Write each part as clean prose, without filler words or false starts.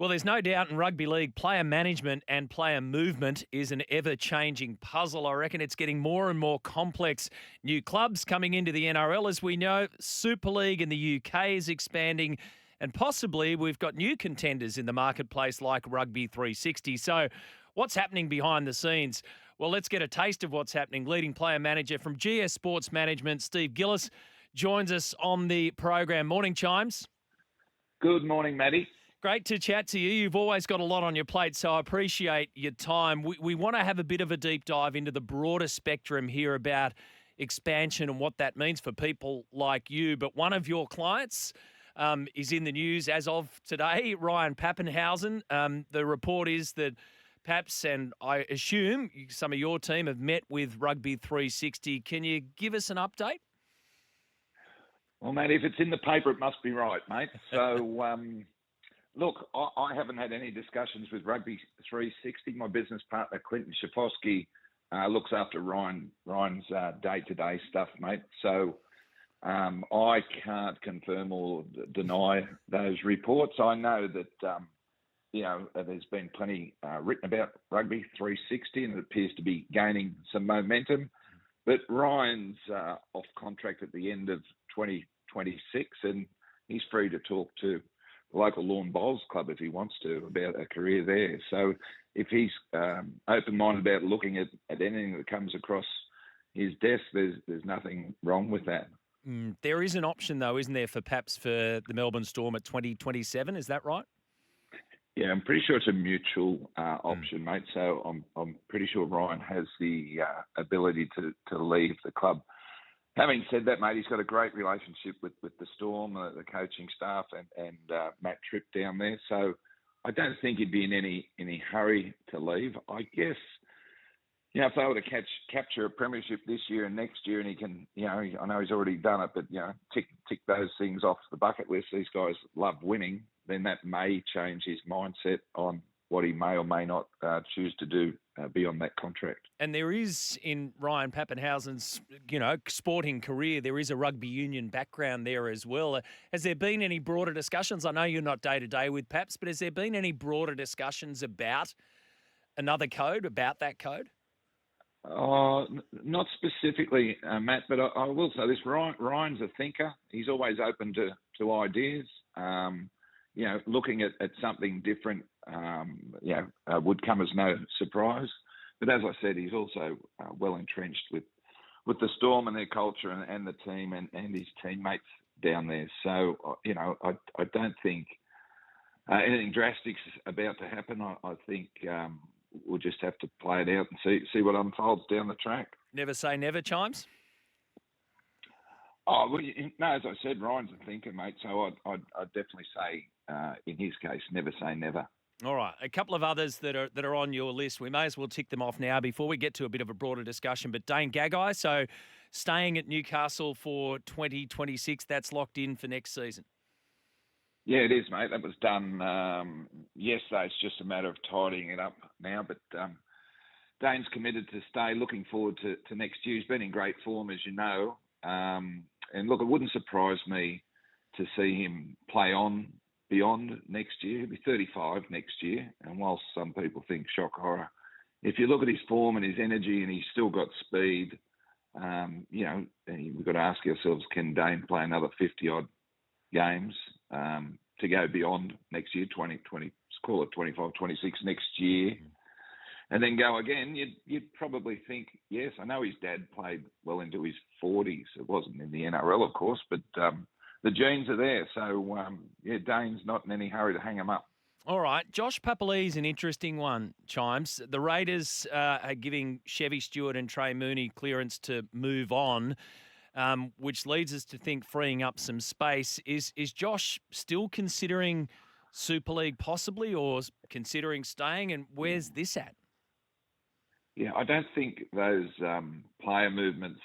Well, there's no doubt in rugby league, player management and player movement is an ever-changing puzzle. I reckon it's getting more and more complex. New clubs coming into the NRL, as we know. Super League in the UK is expanding. And possibly we've got new contenders in the marketplace like Rugby 360. So what's happening behind the scenes? Well, let's get a taste of what's happening. Leading player manager from GS Sports Management, Steve Gillis, joins us on the program. Morning, Chimes. Good morning, Matty. Great to chat to you. You've always got a lot on your plate, so I appreciate your time. We want to have a bit of a deep dive into the broader spectrum here about expansion and what that means for people like you. But one of your clients is in the news as of today, Ryan Papenhuyzen. The report is that Paps and I assume some of your team have met with Rugby 360. Can you give us an update? Well, mate, if it's in the paper, it must be right, mate. So, look, I haven't had any discussions with Rugby 360. My business partner, Clinton Shaposky, looks after Ryan's day-to-day stuff, mate. So I can't confirm or deny those reports. I know that, there's been plenty written about Rugby 360 and it appears to be gaining some momentum. But Ryan's off contract at the end of 2026 and he's free to talk to the local lawn bowls club if he wants to about a career there. So if he's open-minded about looking at anything that comes across his desk, there's nothing wrong with that. There is an option though, isn't there, for Paps for the Melbourne Storm at 2027? Is that right? Yeah, I'm pretty sure it's a mutual option, mate. So I'm pretty sure Ryan has the ability to leave the club. Having said that, mate, he's got a great relationship with the Storm, the coaching staff, and Matt Tripp down there. So I don't think he'd be in any hurry to leave. I guess, if they were to capture a premiership this year and next year, and he can, I know he's already done it, but tick those things off the bucket list. These guys love winning. Then that may change his mindset on what he may or may not choose to do beyond that contract. And there is, in Ryan Papenhuyzen's, sporting career, there is a rugby union background there as well. Has there been any broader discussions? I know you're not day-to-day with Paps, but has there been any broader discussions about another code, about that code? Not specifically, Matt, but I will say this. Ryan's a thinker. He's always open to ideas. Looking at something different, would come as no surprise. But as I said, he's also well entrenched with the Storm and their culture and the team and his teammates down there. So, I don't think anything drastic's about to happen. I think we'll just have to play it out and see what unfolds down the track. Never say never, Chimes? Oh, well, no, as I said, Ryan's a thinker, mate. So I'd definitely say, in his case, never say never. All right. A couple of others that are on your list. We may as well tick them off now before we get to a bit of a broader discussion. But Dane Gagai, so staying at Newcastle for 2026, that's locked in for next season. Yeah, it is, mate. That was done yesterday. It's just a matter of tidying it up now. But Dane's committed to stay. Looking forward to next year. He's been in great form, as you know. And look, it wouldn't surprise me to see him play on beyond next year. He'll be 35 next year. And whilst some people think shock horror, if you look at his form and his energy and he's still got speed, we've got to ask ourselves, can Dane play another 50-odd games to go beyond next year, 2020, let's call it 25, 26 next year, and then go again? You'd probably think, yes. I know his dad played well into his 40s. It wasn't in the NRL, of course, but the genes are there. So, Dane's not in any hurry to hang him up. All right. Josh Papali'i is an interesting one, Chimes. The Raiders are giving Chevy Stewart and Trey Mooney clearance to move on, which leads us to think freeing up some space. Is Josh still considering Super League possibly, or considering staying? And where's this at? Yeah, I don't think those player movements,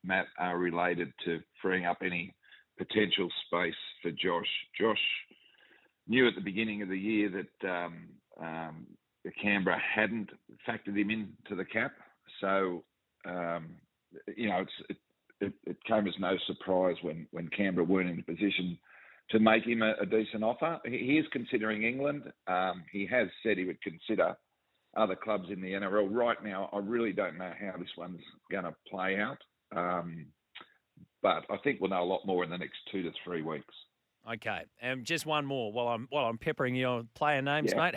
Matt, are related to freeing up any potential space for Josh. Josh knew at the beginning of the year that the Canberra hadn't factored him into the cap. So, it came as no surprise when Canberra weren't in a position to make him a decent offer. He is considering England. He has said he would consider other clubs in the NRL. Right now, I really don't know how this one's going to play out. But I think we'll know a lot more in the next 2 to 3 weeks. Okay, and just one more while I'm peppering you on player names, mate.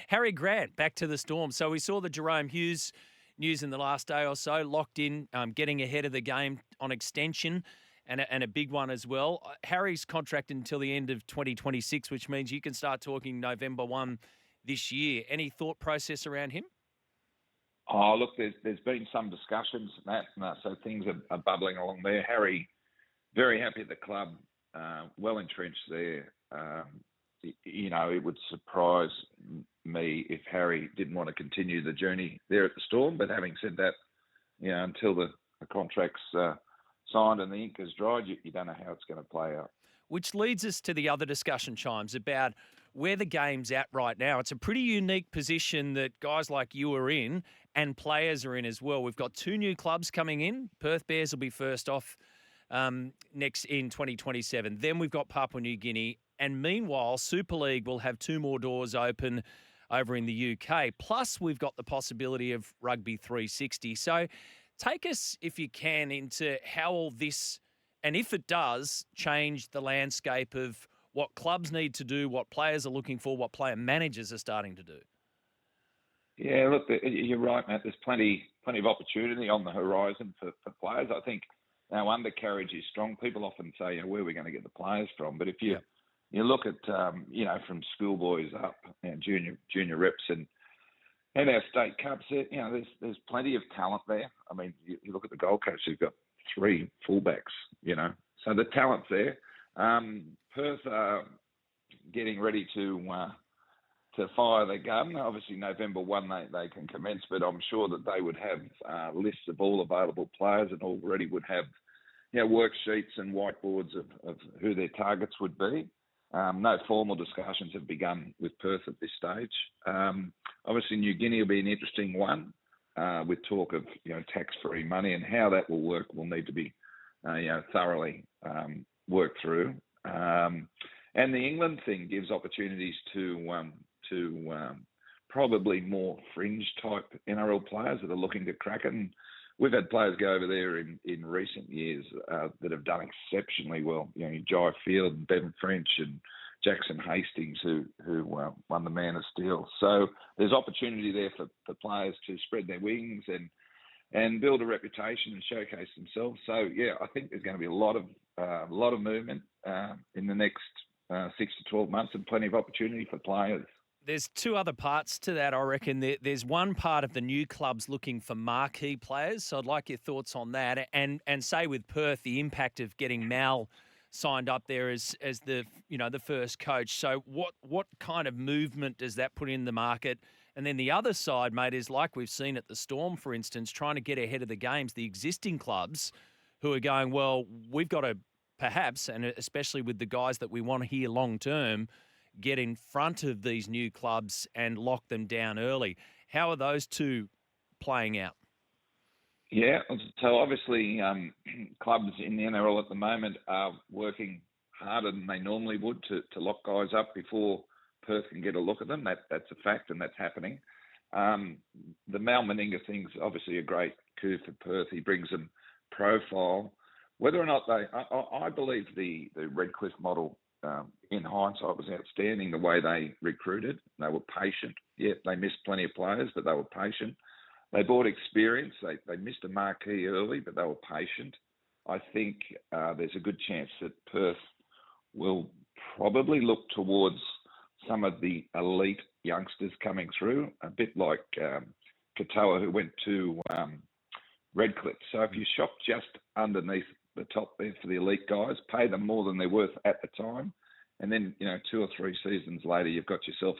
Harry Grant back to the Storm. So we saw the Jerome Hughes news in the last day or so, locked in, getting ahead of the game on extension, and a big one as well. Harry's contracted until the end of 2026, which means you can start talking November 1 this year. Any thought process around him? Oh, look, there's been some discussions, Matt, so things are bubbling along there. Harry, very happy at the club. Well entrenched there. It would surprise me if Harry didn't want to continue the journey there at the Storm. But having said that, until the contract's signed and the ink is dried, you don't know how it's going to play out. Which leads us to the other discussion, Chimes, about where the game's at right now. It's a pretty unique position that guys like you are in and players are in as well. We've got 2 new clubs coming in. Perth Bears will be first off next in 2027. Then we've got Papua New Guinea. And meanwhile, Super League will have 2 more doors open over in the UK. Plus, we've got the possibility of Rugby 360. So take us, if you can, into how all this, and if it does, change the landscape of what clubs need to do, what players are looking for, what player managers are starting to do. Yeah, look, you're right, Matt. There's plenty of opportunity on the horizon for players. I think our undercarriage is strong. People often say, where are we going to get the players from? But if you look at, from schoolboys up, junior reps and our state cups, there's plenty of talent there. I mean, you look at the Gold Coast, you've got 3 fullbacks, so the talent's there. Perth are getting ready to fire the gun. Obviously, November 1 they can commence, but I'm sure that they would have lists of all available players and already would have worksheets and whiteboards of who their targets would be. No formal discussions have begun with Perth at this stage. Obviously, New Guinea will be an interesting one with talk of tax-free money, and how that will work will need to be thoroughly worked through. And the England thing gives opportunities to probably more fringe type NRL players that are looking to crack it. And we've had players go over there in recent years that have done exceptionally well. Jai Field, and Bevan French, and Jackson Hastings, who won the Man of Steel. So there's opportunity there for players to spread their wings and build a reputation and showcase themselves. So I think there's going to be a lot of movement in the next 6 to 12 months, and plenty of opportunity for players. There's 2 other parts to that, I reckon. There's one part of the new clubs looking for marquee players, so I'd like your thoughts on that. And say with Perth, the impact of getting Mal signed up there as the the first coach. So what kind of movement does that put in the market? And then the other side, mate, is like we've seen at the Storm, for instance, trying to get ahead of the games, the existing clubs who are going, well, we've got to perhaps, and especially with the guys that we want here long term, get in front of these new clubs and lock them down early. How are those 2 playing out? Yeah, so obviously clubs in the NRL at the moment are working harder than they normally would to lock guys up before Perth can get a look at them. That's a fact, and that's happening. The Mal Meninga thing's obviously a great coup for Perth. He brings them profile. Whether or not I believe the Redcliffe model, in hindsight, was outstanding. The way they recruited, they were patient. Yeah, they missed plenty of players, but they were patient. They bought experience. They missed a marquee early, but they were patient. I think there's a good chance that Perth will probably look towards some of the elite youngsters coming through, a bit like Katoa, who went to Redcliffe. So if you shop just underneath the top there for the elite guys, pay them more than they're worth at the time, and then 2 or 3 seasons later, you've got yourself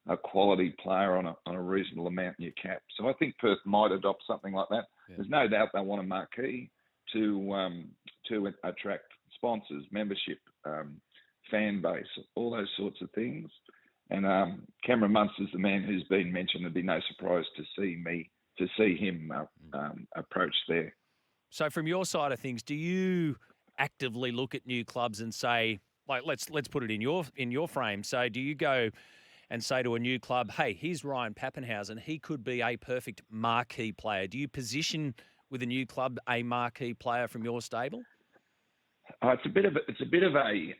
a quality player on a reasonable amount in your cap. So I think Perth might adopt something like that. Yeah. There's no doubt they want a marquee to attract sponsors, membership, fan base, all those sorts of things. And Cameron Munster's the man who's been mentioned. There'd be no surprise to see him approach there. So from your side of things, do you actively look at new clubs and say, Like let's put it in your frame. So do you go and say to a new club, hey, here's Ryan Papenhuyzen. He could be a perfect marquee player. Do you position with a new club a marquee player from your stable? It's a bit of a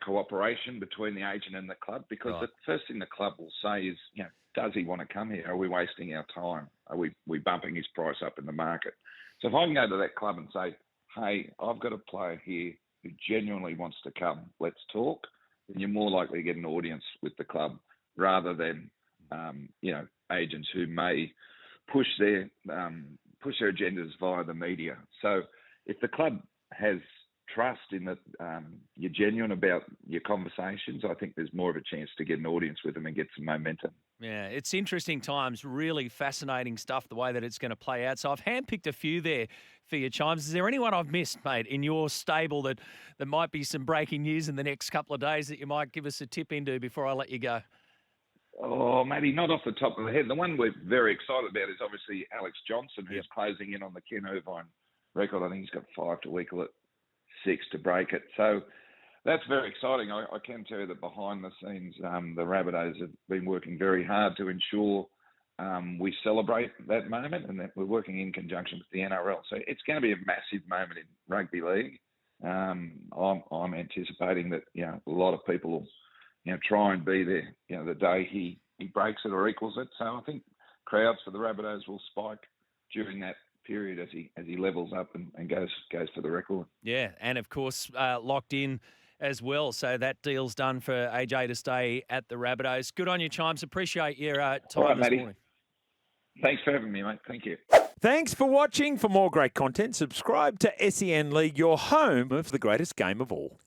cooperation between the agent and the club, because Right. the first thing the club will say is, does he want to come here? Are we wasting our time? Are we bumping his price up in the market? So if I can go to that club and say, hey, I've got a player here who genuinely wants to come, let's talk, then you're more likely to get an audience with the club rather than, agents who may push their agendas via the media. So if the club has trust in that you're genuine about your conversations, I think there's more of a chance to get an audience with them and get some momentum. Yeah, it's interesting times, really fascinating stuff, the way that it's going to play out. So I've handpicked a few there for your Chimes. Is there anyone I've missed, mate, in your stable that might be some breaking news in the next couple of days that you might give us a tip into before I let you go? Oh, maybe not off the top of the head. The one we're very excited about is obviously Alex Johnston, who's closing in on the Ken Irvine record. I think he's got 5 to equal it, 6 to break it. So that's very exciting. I can tell you that behind the scenes, the Rabbitohs have been working very hard to ensure we celebrate that moment, and that we're working in conjunction with the NRL. So it's going to be a massive moment in rugby league. I'm anticipating that a lot of people will try and be there the day he breaks it or equals it. So I think crowds for the Rabbitohs will spike during that period as he levels up and goes for the record. Yeah, and of course locked in as well. So that deal's done for AJ to stay at the Rabbitohs. Good on you, Chimes. Appreciate your time this morning. Thanks for having me, mate. Thank you. Thanks for watching. For more great content, subscribe to SEN League, your home of the greatest game of all.